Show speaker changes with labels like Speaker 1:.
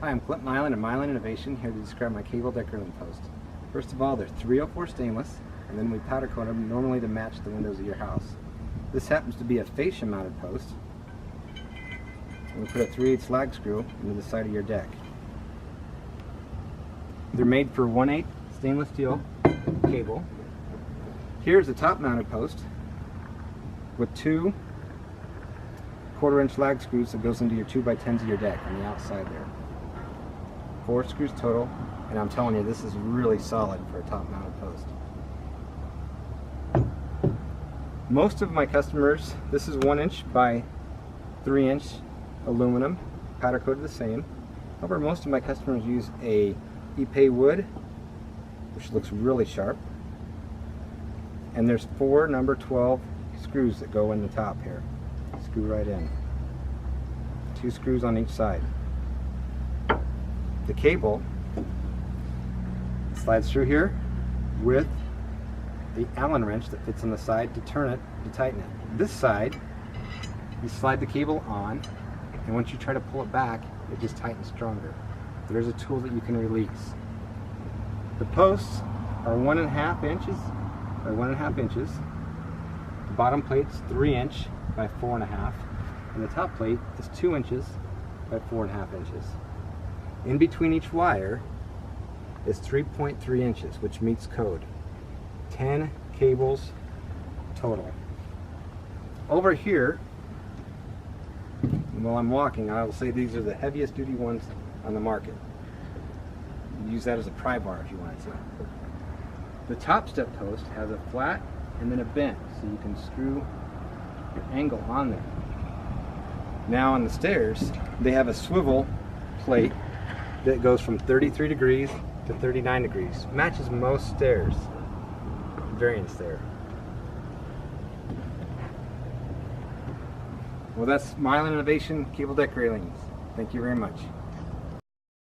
Speaker 1: Hi, I'm Clint Mailahn of Mailahn Innovation, here to describe my cable deck railing post. First of all, they're 304 stainless, and then we powder coat them normally to match the windows of your house. This happens to be a fascia-mounted post. And we put a 3/8 slag screw into the side of your deck. They're made for 1/8 stainless steel cable. Here's a top-mounted post with 2 1/4-inch slag screws that goes into your 2x10s of your deck on the outside there. 4 screws total, and I'm telling you, this is really solid for a top-mounted post. Most of my customers, this is 1" by 3" aluminum, powder coated the same. However, most of my customers use a Ipe wood, which looks really sharp. And there's 4 number 12 screws that go in the top here. Screw right in. 2 screws on each side. The cable slides through here with the Allen wrench that fits on the side to turn it, to tighten it. This side, you slide the cable on, and once you try to pull it back, it just tightens stronger. There's a tool that you can release. The posts are 1½ inches by 1½ inches. The bottom plate's 3" by 4½, and the top plate is 2 inches by 4½ inches. In between each wire is 3.3 inches, which meets code. 10 cables total. Over here, while I'm walking, I will say these are the heaviest duty ones on the market. You use that as a pry bar if you wanted to. The top step post has a flat and then a bent, so you can screw your angle on there. Now on the stairs, they have a swivel plate that goes from 33 degrees to 39 degrees. Matches most stairs. Variants there. Well, that's Mailahn Innovation cable deck railings. Thank you very much.